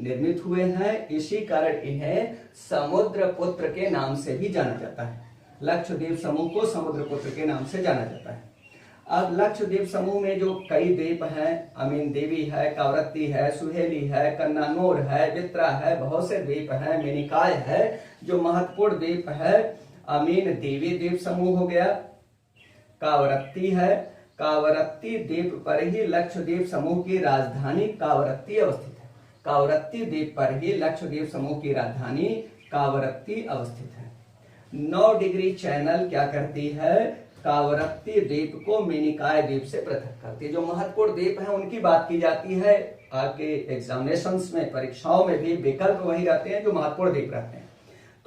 निर्मित हुए हैं। इसी कारण इन्हें समुद्रपुत्र के नाम से भी जाना जाता है। लक्षद्वीप समूह को समुद्रपुत्र के नाम से जाना जाता है। अब लक्षद्वीप समूह में जो कई द्वीप हैं, अमीन देवी है, कावरत्ती है, सुहेली है, कन्नानोर है, बित्रा है, बहुत से द्वीप हैं, मिनिकाय है। जो महत्वपूर्ण द्वीप है अमीन देवी द्वीप समूह हो गया, कावरत्ती है, कावरत्ती द्वीप पर ही लक्षद्वीप समूह की राजधानी कावरत्ती अवस्थित है। कावरत्ती द्वीप पर ही लक्षद्वीप समूह की राजधानी कावरत्ती अवस्थित है। 9 डिग्री चैनल क्या करती है, कावरत्ती द्वीप को मिनिकाय द्वीप से पृथक करती है। जो महत्वपूर्ण द्वीप है उनकी बात की जाती है। आपके एग्जामिनेशंस में, परीक्षाओं में भी विकल्प वही रहते हैं जो महत्वपूर्ण द्वीप रहते हैं।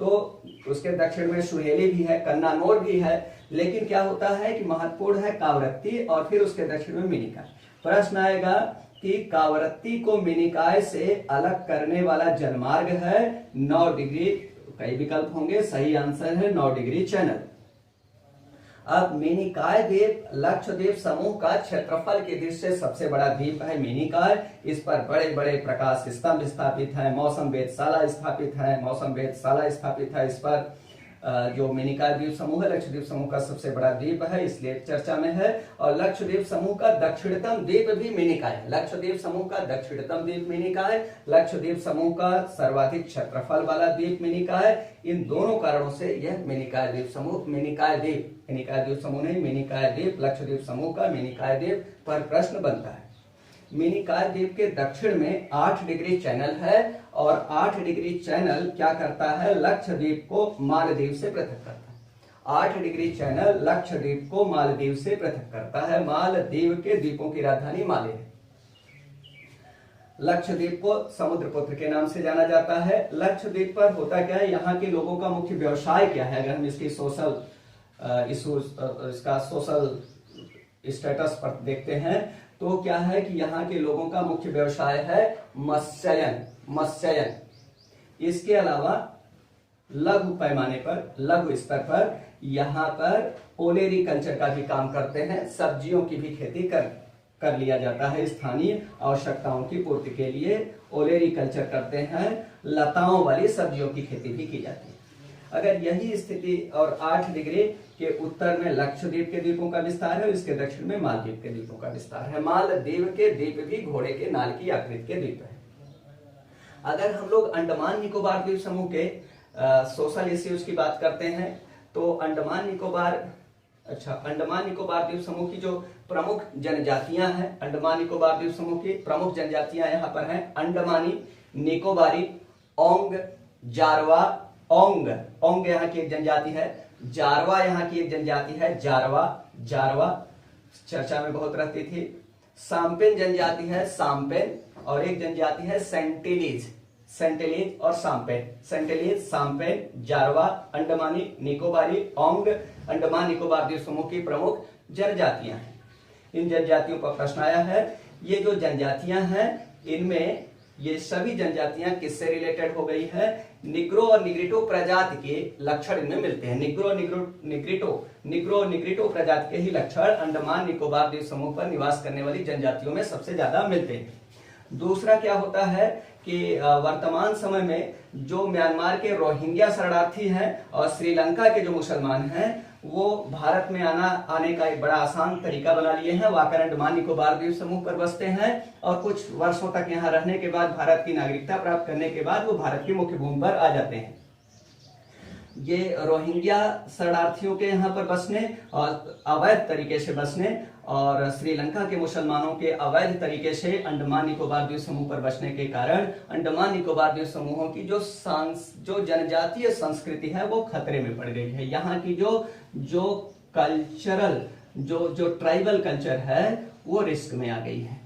तो उसके दक्षिण में सुहेली भी है, कन्नानोर भी है, लेकिन क्या होता है कि महत्वपूर्ण है कावरत्ती और फिर उसके दक्षिण में मिनिकाय। प्रश्न आएगा कि कावरत्ती को मिनिकाय से अलग करने वाला जलमार्ग है 9 डिग्री, कई विकल्प होंगे, सही आंसर है 9 डिग्री चैनल। अब मिनिकाय द्वीप लक्षद्वीप समूह का क्षेत्रफल की दृष्टि से सबसे बड़ा द्वीप है मिनिकाय। इस पर बड़े बड़े प्रकाश स्तंभ स्थापित है, मौसम वेधशाला स्थापित है। इस पर जो मिनिकाय द्वीप समूह है लक्षद्वीप समूह का सबसे बड़ा द्वीप है, इसलिए चर्चा में है। और लक्षद्वीप समूह का दक्षिणतम द्वीप भी मिनिकाय है। लक्षद्वीप समूह का दक्षिणतम द्वीप मिनिकाय, लक्षद्वीप समूह का सर्वाधिक क्षेत्रफल वाला द्वीप मिनिकाय। इन दोनों कारणों से यह मिनिकाय द्वीप समूह, मिनिकाय द्वीप समूह नहीं, मिनिकाय द्वीप, लक्षद्वीप समूह का मिनिकाय द्वीप पर प्रश्न बनता है। मिनिकाय द्वीप के दक्षिण में 8 डिग्री चैनल है और 8 डिग्री चैनल क्या करता है, लक्षद्वीप को मालदीव से पृथक करता है। 8 डिग्री चैनल लक्षद्वीप को मालदीव से पृथक करता है। मालदीव के द्वीपों की राजधानी माले है। लक्षद्वीप को समुद्रपुत्र के नाम से जाना जाता है। लक्षद्वीप पर होता क्या है, यहाँ के लोगों का मुख्य व्यवसाय क्या है, अगर हम इसकी सोशल इसका सोशल स्टेटस पर देखते हैं तो क्या है कि यहाँ के लोगों का मुख्य व्यवसाय है मत्स्ययन। इसके अलावा लघु पैमाने पर, लघु स्तर पर यहाँ पर ओलेरी कल्चर का भी काम करते हैं। सब्जियों की भी खेती कर लिया जाता है। स्थानीय आवश्यकताओं की पूर्ति के लिए ओलेरी कल्चर करते हैं। लताओं वाली सब्जियों की खेती भी की जाती है। अगर यही स्थिति और 8 डिग्री के उत्तर में लक्षद्वीप के द्वीपों का विस्तार है, इसके दक्षिण में मालदीव के द्वीपों का विस्तार है। मालदीव के द्वीप भी घोड़े के नाल की आकृति के द्वीप है। अगर हम लोग अंडमान निकोबार द्वीप समूह के सोशल इश्यूज की बात करते हैं तो अंडमान निकोबार द्वीप समूह की जो प्रमुख जनजातियां हैं, अंडमान निकोबार द्वीप समूह की प्रमुख जनजातियां यहाँ पर हैं अंडमानी, निकोबारी, ओंग, जारवा, ओंग यहाँ की एक जनजाति है, जारवा यहाँ की एक जनजाति है, जारवा चर्चा में बहुत रहती थी। सांपेन जनजाति है, सांपेन, और एक जनजाति है सेंटिलीज और सांपेन, जारवा, अंडमानी, निकोबारी, ओंग अंडमान निकोबार द्वीप समूह की प्रमुख जनजातियां हैं। इन जनजातियों पर प्रश्न आया है। ये जो जनजातियां हैं इनमें ये सभी जनजातियां किससे रिलेटेड हो गई है, निग्रो और निग्रिटो प्रजाति के लक्षण इनमें मिलते हैं। निग्रो निग्रिटो प्रजाति के ही लक्षण अंडमान निकोबार द्वीप समूह पर निवास करने वाली जनजातियों में सबसे ज्यादा मिलते हैं। दूसरा क्या होता है कि वर्तमान समय में जो म्यांमार के रोहिंग्या शरणार्थी हैं और श्रीलंका के जो मुसलमान हैं वो भारत में आने का एक बड़ा आसान तरीका बना लिए हैं। वो आकर अंडमान निकोबार द्वीप समूह पर बसते हैं और कुछ वर्षों तक यहाँ रहने के बाद, भारत की नागरिकता प्राप्त करने के बाद वो भारत की मुख्य भूमि पर आ जाते हैं। ये रोहिंग्या शरणार्थियों के यहाँ पर बसने और अवैध तरीके से बसने और श्रीलंका के मुसलमानों के अवैध तरीके से अंडमान निकोबार द्वीप समूह पर बसने के कारण अंडमान निकोबार द्वीप समूहों की जो जनजातीय संस्कृति है वो खतरे में पड़ गई है। यहाँ की जो कल्चरल जो ट्राइबल कल्चर है वो रिस्क में आ गई है।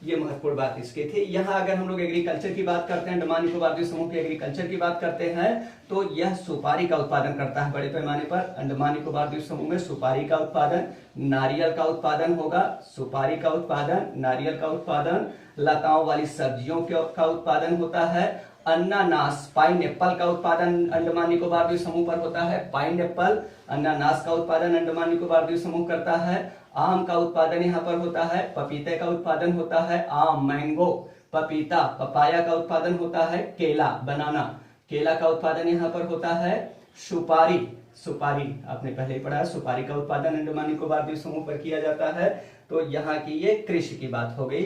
ये महत्वपूर्ण बात इसकी थी। यहाँ अगर हम लोग एग्रीकल्चर की बात करते हैं, अंडमान निकोबार द्वीप समूह के एग्रीकल्चर की बात करते हैं तो यह सुपारी का उत्पादन करता है बड़े पैमाने पर। अंडमान निकोबार द्वीप समूह में सुपारी का उत्पादन, नारियल का उत्पादन होगा, सुपारी का उत्पादन, नारियल का उत्पादन, लताओं वाली सब्जियों का उत्पादन होता है, अनानास पाइन एप्पल का उत्पादन अंडमान निकोबार द्वीप समूह पर होता है। पाइन एप्पल, अनानास का उत्पादन अंडमान निकोबार द्वीप समूह करता है। आम का उत्पादन यहाँ पर होता है, पपीते का उत्पादन होता है, आम मैंगो, पपीता पपाया का उत्पादन होता है, केला बनाना, केला का उत्पादन यहाँ पर होता है, सुपारी, सुपारी आपने पहले ही पढ़ा है, सुपारी का उत्पादन अंडमान निकोबार द्वीप समूह पर किया जाता है। तो यहाँ की ये कृषि की बात हो गई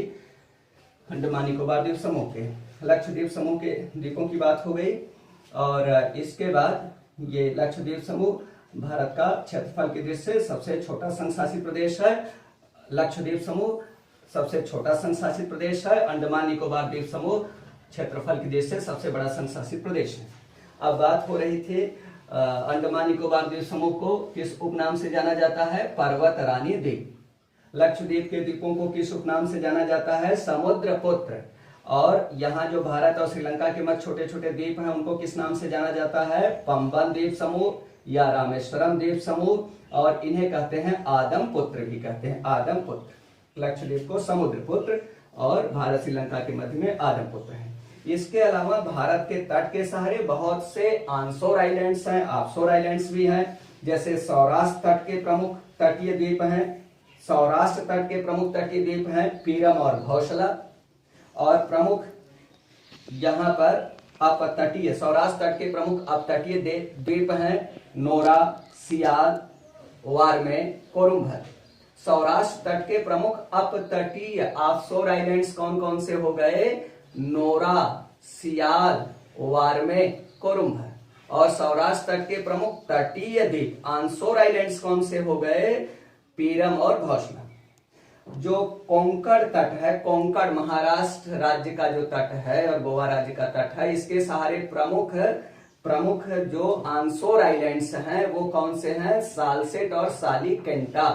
अंडमान निकोबार द्वीप समूह के। लक्षद्वीप समूह के द्वीपों की बात हो गई और इसके बाद ये लक्षद्वीप समूह भारत का क्षेत्रफल की दृष्टि से सबसे छोटा संघ शासित प्रदेश है। लक्षद्वीप समूह सबसे छोटा संघ शासित प्रदेश है। अंडमान निकोबार द्वीप समूह क्षेत्रफल की दृष्टि से सबसे बड़ा संघ शासित प्रदेश है। अब बात हो रही थी अंडमान निकोबार द्वीप समूह को किस उपनाम से जाना जाता है? पर्वत रानी द्वीप। लक्षद्वीप के द्वीपों को किस उपनाम से जाना जाता है? समुद्र पुत्र। और यहाँ जो भारत और श्रीलंका के मध्य छोटे छोटे द्वीप हैं उनको किस नाम से जाना जाता है? पंबन द्वीप समूह या रामेश्वरम द्वीप समूह, और इन्हें कहते हैं आदम पुत्र भी कहते हैं, आदम पुत्र। लक्षद्वीप को समुद्र पुत्र और भारत श्रीलंका के मध्य में आदम पुत्र है। इसके अलावा भारत के तट के सहारे बहुत से ऑनशोर आइलैंड्स हैं, ऑफशोर आइलैंड्स भी हैं। जैसे सौराष्ट्र तट के प्रमुख तटीय द्वीप हैं, सौराष्ट्र तट के प्रमुख तटीय द्वीप हैं पीरम और घोसला, और प्रमुख यहाँ पर अपतटीय सौराष्ट्र तट के प्रमुख अपतटीय द्वीप हैं नोरा, सियाल, वारमे, कोरुम्भर। सौराष्ट्र तट के प्रमुख अपतटीय ऑफशोर आइलैंड्स कौन कौन से हो गए? नोरा, सियाल, वारमे, कोरुम्भर। और सौराष्ट्र तट के प्रमुख तटीय द्वीप ऑनशोर आइलैंड्स कौन से हो गए? पीरम और घोसला। जो कोंकण तट है, कोंकण महाराष्ट्र राज्य का जो तट है और गोवा राज्य का तट है, इसके सहारे प्रमुख जो ऑनशोर आइलैंड्स हैं वो कौन से हैं? सालसेट और सालीकेंटा।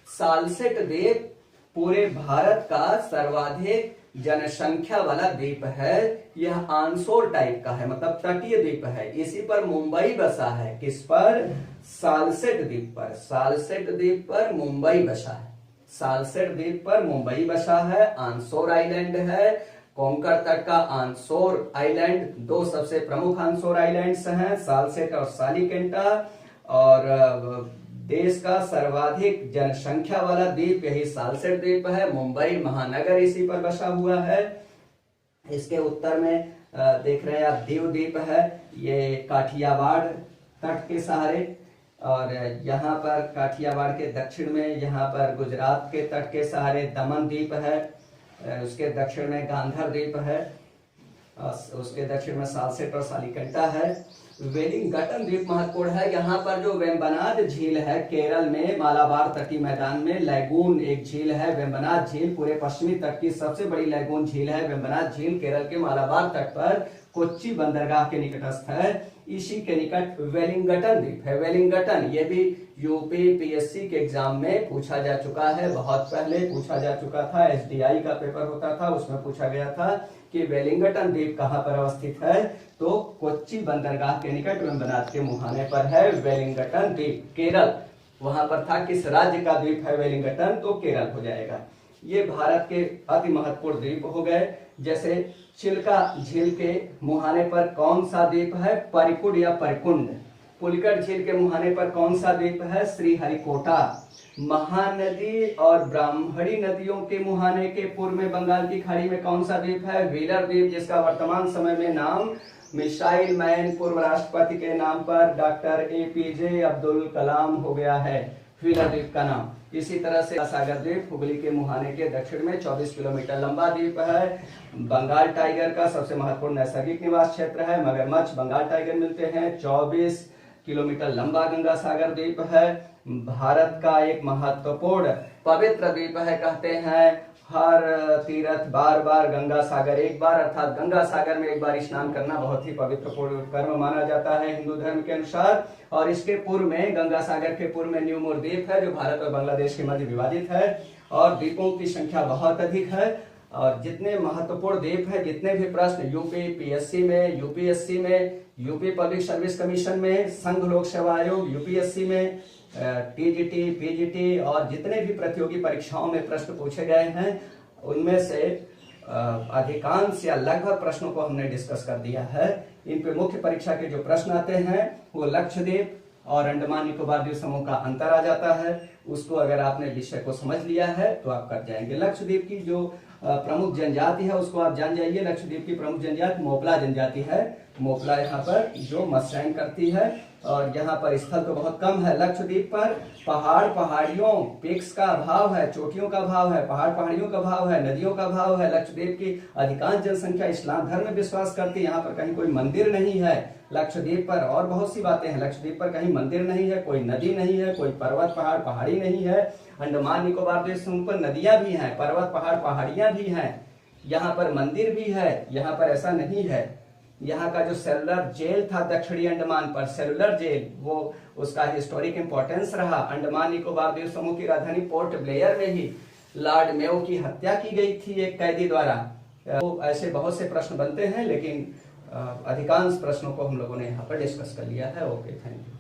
सालसेट द्वीप पूरे भारत का सर्वाधिक जनसंख्या वाला द्वीप है। यह ऑनशोर टाइप का है, मतलब तटीय द्वीप है। इसी पर मुंबई बसा है। किस पर? सालसेट द्वीप पर। सालसेट द्वीप पर मुंबई बसा है। सालसेट द्वीप पर मुंबई बसा है, ऑनशोर आइलैंड है। कोंकण तट का ऑनशोर आइलैंड, दो सबसे प्रमुख ऑनशोर आइलैंड्स हैं, सालसेट और सालीकेंटा। और देश का सर्वाधिक जनसंख्या वाला द्वीप यही सालसेट द्वीप है। मुंबई महानगर इसी पर बसा हुआ है। इसके उत्तर में देख रहे हैं आप दीव द्वीप है, ये काठियावाड़ तट के सहारे। और यहाँ पर काठियावाड़ के दक्षिण में यहाँ पर गुजरात के तट के सहारे दमन द्वीप है। उसके दक्षिण में गांधर द्वीप है, उसके दक्षिण में सालसेट और सालीकेंटा है। वेलिंगटन द्वीप महत्वपूर्ण है। यहाँ पर जो वेम्बनाड झील है, केरल में मालाबार तटीय मैदान में लैगून एक झील है, वेम्बनाड झील। पूरे पश्चिमी तट की सबसे बड़ी लैगून झील है वेम्बनाड झील। केरल के मालाबार तट पर कोच्चि बंदरगाह के निकटस्थ है। इसी के निकट वेलिंगटन द्वीप है। वेलिंगटन ये भी यूपी पीएससी के एग्जाम में पूछा जा चुका है, बहुत पहले पूछा जा चुका था। एसडीआई का पेपर होता था, उसमें पूछा गया था कि वेलिंगटन द्वीप कहाँ पर अवस्थित है, तो कोच्चि बंदरगाह के निकट वेम्बनाड के मुहाने पर है वेलिंगटन द्वीप। केरल वहां पर था। किस राज्य का द्वीप है वेलिंगटन? तो केरल हो जाएगा। ये भारत के अति महत्वपूर्ण द्वीप हो गए। जैसे चिल्का झील के मुहाने पर कौन सा द्वीप है? परिकुड या परिकुंड। पुलिकट झील के मुहाने पर कौन सा द्वीप है? श्रीहरिकोटा। महानदी और ब्राह्मणी नदियों के मुहाने के पूर्व में बंगाल की खाड़ी में कौन सा द्वीप है? व्हीलर द्वीप, जिसका वर्तमान समय में नाम मिसाइल मैन पूर्व राष्ट्रपति के नाम पर डॉक्टर एपीजे अब्दुल कलाम हो गया है, व्हीलर द्वीप का नाम। इसी तरह से सागर द्वीप हुगली के मुहाने के दक्षिण में 24 किलोमीटर लंबा द्वीप है। बंगाल टाइगर का सबसे महत्वपूर्ण नैसर्गिक निवास क्षेत्र है। मगरमच्छ बंगाल टाइगर मिलते हैं। किलोमीटर लंबा गंगा सागर द्वीप है। भारत का एक महत्वपूर्ण पवित्र द्वीप है। कहते हैं हर तीर्थ बार बार गंगा सागर एक बार, अर्थात गंगा सागर में एक बार स्नान करना बहुत ही पवित्र कर्म माना जाता है हिंदू धर्म के अनुसार। और इसके पूर्व में, गंगा सागर के पूर्व में न्यूमोर द्वीप है जो भारत और बांग्लादेश के मध्य विभाजित है और द्वीपों की संख्या बहुत अधिक है। और जितने महत्वपूर्ण द्वीप है, जितने भी प्रश्न यूपी पीएससी में, यूपीएससी में, यूपी पब्लिक सर्विस कमीशन में, संघ लोक सेवा आयोग यूपीएससी में, टीजीटी, पीजीटी और जितने भी प्रतियोगी परीक्षाओं में प्रश्न पूछे गए हैं उनमें से अधिकांश या लगभग प्रश्नों को हमने डिस्कस कर दिया है। इन पे मुख्य परीक्षा के जो प्रश्न आते हैं वो लक्षद्वीप और अंडमान निकोबार द्वीप समूह का अंतर आ जाता है। उसको अगर आपने विषय को समझ लिया है तो आप कर जाएंगे। लक्षद्वीप की जो प्रमुख जनजाति है उसको आप जान जाइए। लक्षद्वीप की प्रमुख जनजाति मोपला जनजाति है। मोपला यहाँ पर जो मत्स्यायन करती है और यहाँ पर स्थल तो बहुत कम है। लक्षद्वीप पर पहाड़ पहाड़ियों, पीक्स का अभाव है, चोटियों का अभाव है, पहाड़ पहाड़ियों का अभाव है, नदियों का अभाव है। लक्षद्वीप की अधिकांश जनसंख्या इस्लाम धर्म में विश्वास करती है। यहाँ पर कहीं कोई मंदिर नहीं है लक्षद्वीप पर, और बहुत सी बातें हैं। लक्षद्वीप पर कहीं मंदिर नहीं है, कोई नदी नहीं है, कोई पर्वत पहाड़ पहाड़ी नहीं है। अंडमान निकोबार द्वीप समूह पर नदियां भी हैं, पर्वत पहाड़ पहाड़ियां भी हैं, यहाँ पर मंदिर भी है। यहाँ पर ऐसा नहीं है। यहाँ का जो सेलुलर जेल था दक्षिणी अंडमान पर, सेलुलर जेल, वो उसका हिस्टोरिक इंपॉर्टेंस रहा। अंडमान निकोबार द्वीप समूह की राजधानी पोर्ट ब्लेयर में ही लॉर्ड मेयो की हत्या की गई थी एक कैदी द्वारा। तो ऐसे बहुत से प्रश्न बनते हैं, लेकिन अधिकांश प्रश्नों को हम लोगों ने यहाँ पर डिस्कस कर लिया है। Okay, thank you.